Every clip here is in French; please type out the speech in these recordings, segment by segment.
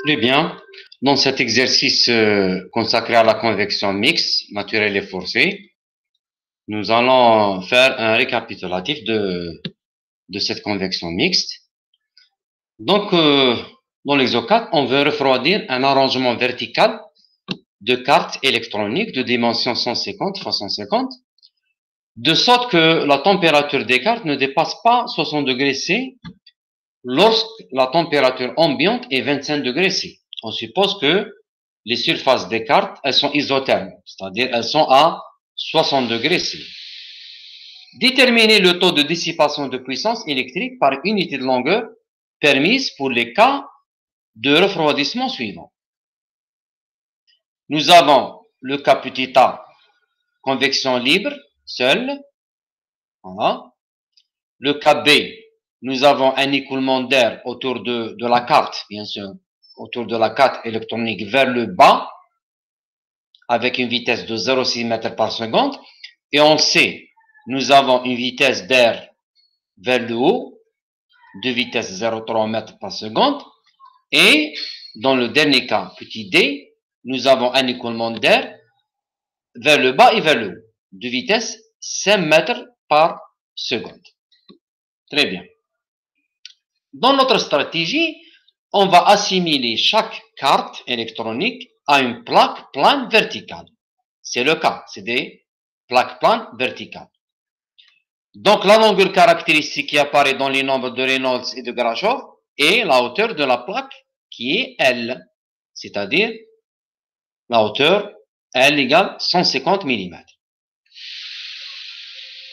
Très bien. Dans cet exercice consacré à la convection mixte, naturelle et forcée, nous allons faire un récapitulatif de cette convection mixte. Donc, dans l'exo 4, on veut refroidir un arrangement vertical de cartes électroniques de dimension 150 x 150, de sorte que la température des cartes ne dépasse pas 60 degrés C lorsque la température ambiante est 25 degrés C. On suppose que les surfaces des cartes, elles sont isothermes, c'est-à-dire elles sont à 60 degrés C. Déterminer le taux de dissipation de puissance électrique par unité de longueur permise pour les cas de refroidissement suivants. Nous avons le cas petit a, convection libre, seule. Voilà. Le cas B, nous avons un écoulement d'air autour de la carte, bien sûr, autour de la carte électronique vers le bas, avec une vitesse de 0,6 mètres par seconde. Et on sait, nous avons une vitesse d'air vers le haut, de vitesse 0,3 mètres par seconde. Et dans le dernier cas, petit d, nous avons un écoulement d'air vers le bas et vers le haut, de vitesse 5 mètres par seconde. Très bien. Dans notre stratégie, on va assimiler chaque carte électronique à une plaque plane verticale. C'est le cas, c'est des plaques planes verticales. Donc, la longueur caractéristique qui apparaît dans les nombres de Reynolds et de Grashov est la hauteur de la plaque qui est L, c'est-à-dire la hauteur L égale 150 mm.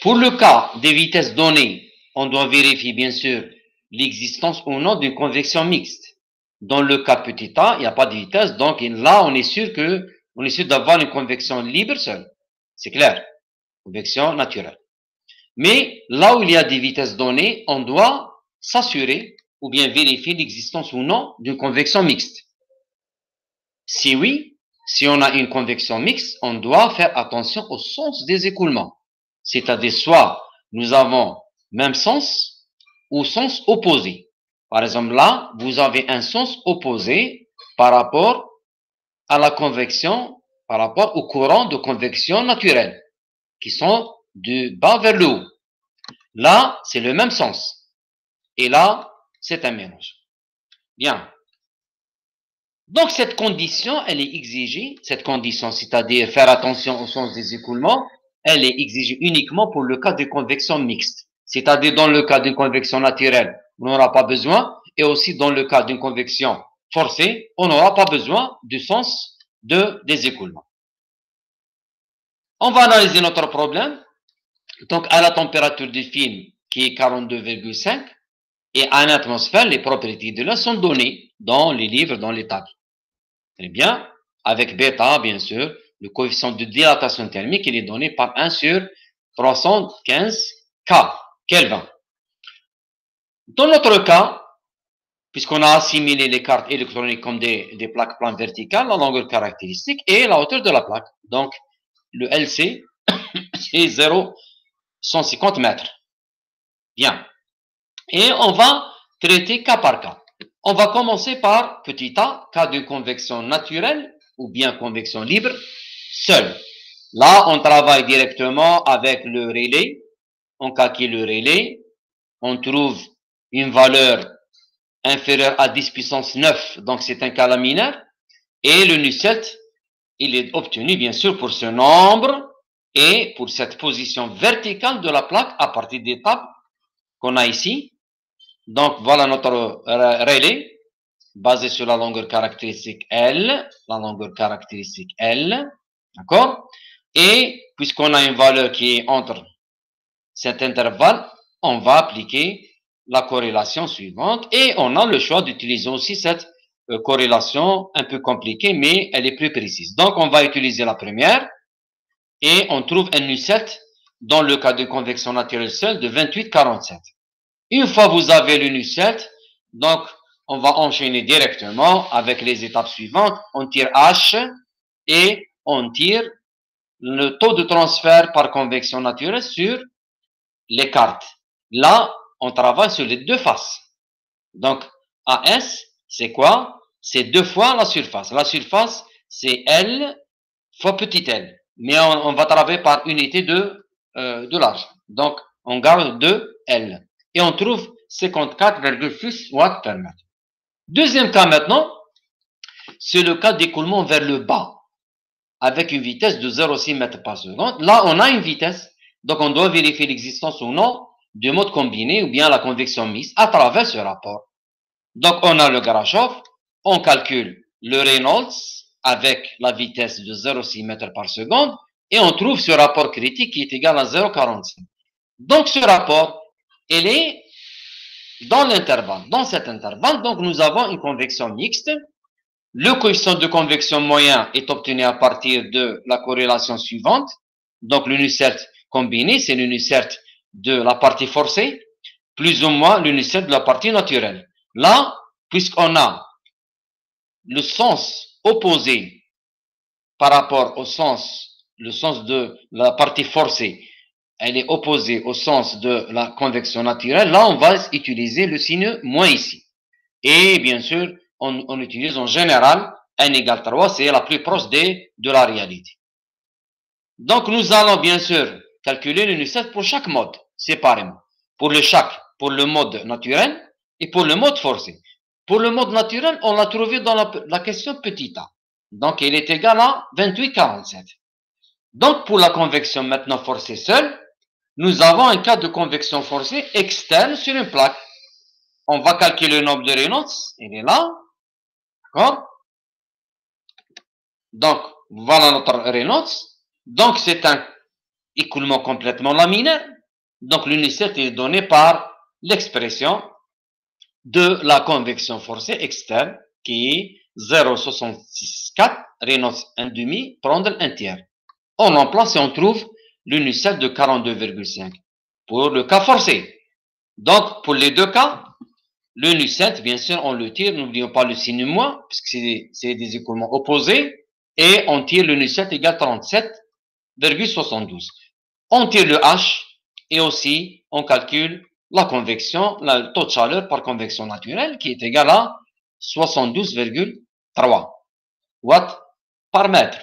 Pour le cas des vitesses données, on doit vérifier bien sûr l'existence ou non d'une convection mixte. Dans le cas petit a, il n'y a pas de vitesse, donc là on est sûr d'avoir une convection libre seule. C'est clair, convection naturelle. Mais là où il y a des vitesses données, on doit s'assurer ou bien vérifier l'existence ou non d'une convection mixte. Si oui, si on a une convection mixte, on doit faire attention au sens des écoulements. C'est-à-dire soit nous avons même sens ou sens opposé. Par exemple, là, vous avez un sens opposé par rapport à la convection, par rapport au courant de convection naturelle, qui sont du bas vers le haut. Là, c'est le même sens. Et là, c'est un mélange. Bien. Donc, cette condition, elle est exigée, cette condition, c'est-à-dire faire attention au sens des écoulements, elle est exigée uniquement pour le cas de convection mixte. C'est-à-dire dans le cas d'une convection naturelle, on n'aura pas besoin, et aussi dans le cas d'une convection forcée, on n'aura pas besoin du sens des écoulements. On va analyser notre problème. Donc, à la température du film, qui est 42,5, et à l'atmosphère, les propriétés de l'air sont données dans les livres, dans les tables. Très bien. Avec bêta, bien sûr, le coefficient de dilatation thermique, il est donné par 1 sur 315 K, Kelvin. Dans notre cas, puisqu'on a assimilé les cartes électroniques comme des plaques planes verticales, la longueur caractéristique et la hauteur de la plaque. Donc, le LC, c'est 0,150 mètres. Bien. Et on va traiter cas par cas. On va commencer par petit a, cas de convection naturelle ou bien convection libre, seule. Là, on travaille directement avec le relais. On calcule le relais. On trouve une valeur inférieure à 10 puissance 9, donc c'est un cas laminaire. Et le Nusselt, il est obtenu bien sûr pour ce nombre et pour cette position verticale de la plaque à partir des tables qu'on a ici. Donc, voilà notre relais basé sur la longueur caractéristique L, d'accord? Et puisqu'on a une valeur qui est entre cet intervalle, on va appliquer la corrélation suivante et on a le choix d'utiliser aussi cette corrélation un peu compliquée, mais elle est plus précise. Donc, on va utiliser la première et on trouve un Nusselt dans le cas de convection naturelle seule de 28,47. Une fois vous avez le Nusselt, donc on va enchaîner directement avec les étapes suivantes. On tire H et on tire le taux de transfert par convection naturelle sur les cartes. Là, on travaille sur les deux faces. Donc, AS, c'est quoi? c'est 2 fois la surface. La surface, c'est L fois petit l. Mais on va travailler par unité de large. Donc, on garde 2L. Et on trouve 54,6 watts par mètre. Deuxième cas maintenant, c'est le cas d'écoulement vers le bas, avec une vitesse de 0,6 mètres par seconde. Là, on a une vitesse, donc on doit vérifier l'existence ou non du mode combiné ou bien la convection mixte à travers ce rapport. Donc, on a le Grashof, on calcule le Reynolds avec la vitesse de 0,6 mètres par seconde et on trouve ce rapport critique qui est égal à 0,45. Donc, ce rapport, il est dans l'intervalle. Dans cet intervalle, donc, nous avons une convection mixte. Le coefficient de convection moyen est obtenu à partir de la corrélation suivante. Donc, l'unicert combiné, c'est l'unicert de la partie forcée, plus ou moins l'unicert de la partie naturelle. Là, puisqu'on a le sens opposé par rapport au sens, le sens de la partie forcée, elle est opposée au sens de la convection naturelle, là, on va utiliser le signe moins ici. Et bien sûr, on utilise en général n égale 3, c'est la plus proche de la réalité. Donc, nous allons bien sûr calculer l'unicert pour chaque mode, séparément. Pour le mode naturel et pour le mode forcé. Pour le mode naturel, on l'a trouvé dans la question petit a. Donc, il est égal à 28,47. Donc, pour la convection maintenant forcée seule, nous avons un cas de convection forcée externe sur une plaque. On va calculer le nombre de Reynolds. Il est là. D'accord? Donc, voilà notre Reynolds. Donc, c'est un écoulement complètement laminaire. Donc, l'unicert est donné par l'expression de la convection forcée externe qui est 0,664 Reynolds 1,5 prendre 1 tiers. On remplace et on trouve l'unicert de 42,5 pour le cas forcé. Donc, pour les deux cas, l'unicert, bien sûr, on le tire, n'oublions pas le signe moins, puisque c'est des écoulements opposés, et on tire l'unicert égal 37,72. On tire le H, et aussi, on calcule la convection, le taux de chaleur par convection naturelle, qui est égal à 72,3 watts par mètre.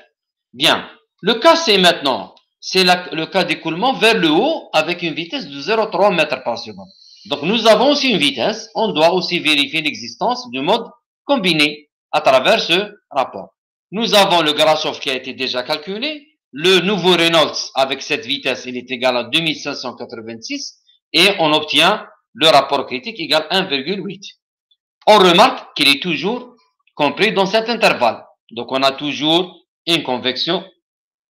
Bien. Le cas C maintenant, c'est le cas d'écoulement vers le haut avec une vitesse de 0,3 mètres par seconde. Donc, nous avons aussi une vitesse. On doit aussi vérifier l'existence du mode combiné à travers ce rapport. Nous avons le Grashof qui a été déjà calculé. Le nouveau Reynolds avec cette vitesse, il est égal à 2586 et on obtient le rapport critique égal à 1,8. On remarque qu'il est toujours compris dans cet intervalle. Donc, on a toujours une convection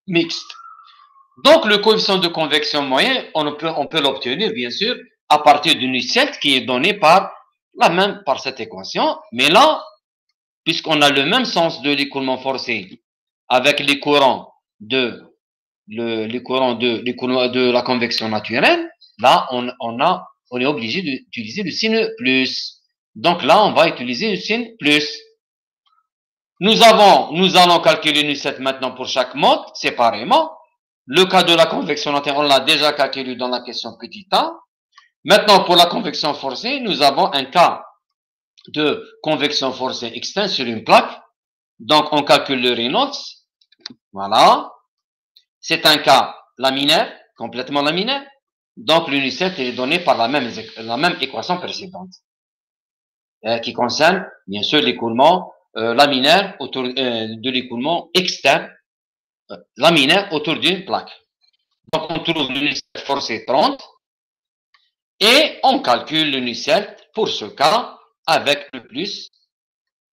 mixte. Donc, le coefficient de convection moyen, on peut l'obtenir, bien sûr, à partir du unicert qui est donné par cette équation. Mais là, puisqu'on a le même sens de l'écoulement forcé avec les courants de la convection naturelle, là, on est obligé d'utiliser le signe plus. Donc là, on va utiliser le signe plus. Nous allons calculer l'unicert maintenant pour chaque mode, séparément. Le cas de la convection naturelle, on l'a déjà calculé dans la question petit a. Maintenant, pour la convection forcée, nous avons un cas de convection forcée externe sur une plaque. Donc, on calcule le Reynolds. Voilà. C'est un cas laminaire, complètement laminaire. Donc, l'unicert est donné par la même équation précédente, qui concerne, bien sûr, l'écoulement laminaire autour de l'écoulement externe laminaire autour d'une plaque. Donc, on trouve l'unicert forcé 30 et on calcule l'unicert pour ce cas avec le plus.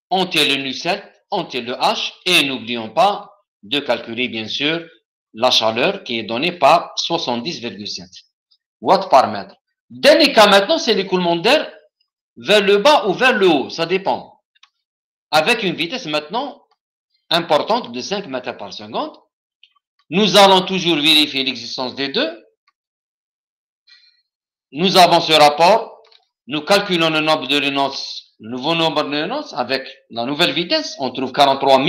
On tire l'unicert, on tire le H et n'oublions pas de calculer, bien sûr, la chaleur qui est donnée par 70,7 watts par mètre. Dernier cas maintenant, c'est l'écoulement d'air vers le bas ou vers le haut, ça dépend. Avec une vitesse maintenant importante de 5 mètres par seconde. Nous allons toujours vérifier l'existence des deux. Nous avons ce rapport. Nous calculons le nombre de Reynolds, le nouveau nombre de Reynolds avec la nouvelle vitesse. On trouve 43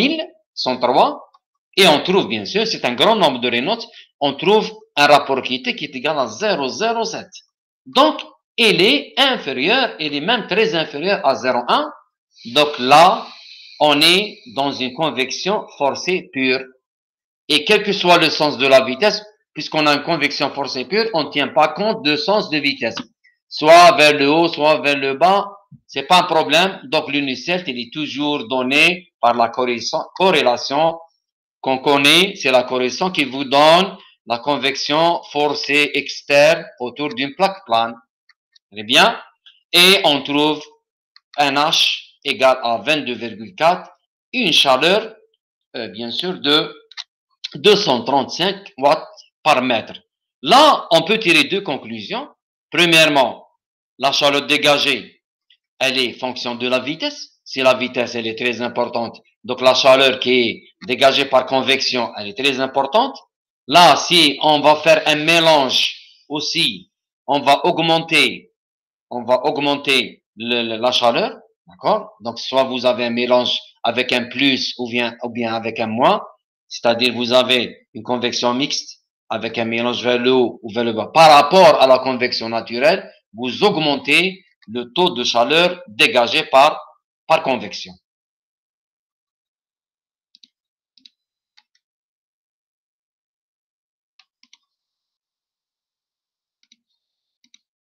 103. Et on trouve, bien sûr, c'est un grand nombre de Reynolds. On trouve un rapport qui est égal à 0,07. Donc, il est inférieur, il est même très inférieur à 0,1. Donc là, on est dans une convection forcée pure. Et quel que soit le sens de la vitesse, puisqu'on a une convection forcée pure, on ne tient pas compte de sens de vitesse. Soit vers le haut, soit vers le bas, c'est pas un problème. Donc, l'unicelt, il est toujours donné par la corrélation qu'on connaît. C'est la corrélation qui vous donne la convection forcée externe autour d'une plaque plane. Très bien. Et on trouve un H égale à 22,4 et une chaleur, bien sûr, de 235 watts par mètre. Là, on peut tirer deux conclusions. Premièrement, la chaleur dégagée, elle est fonction de la vitesse. Si la vitesse, elle est très importante, donc la chaleur qui est dégagée par convection, elle est très importante. Là, si on va faire un mélange aussi, on va augmenter la chaleur, d'accord? Donc, soit vous avez un mélange avec un plus ou bien avec un moins, c'est-à-dire vous avez une convection mixte avec un mélange vers le haut ou vers le bas. Par rapport à la convection naturelle, vous augmentez le taux de chaleur dégagé par convection.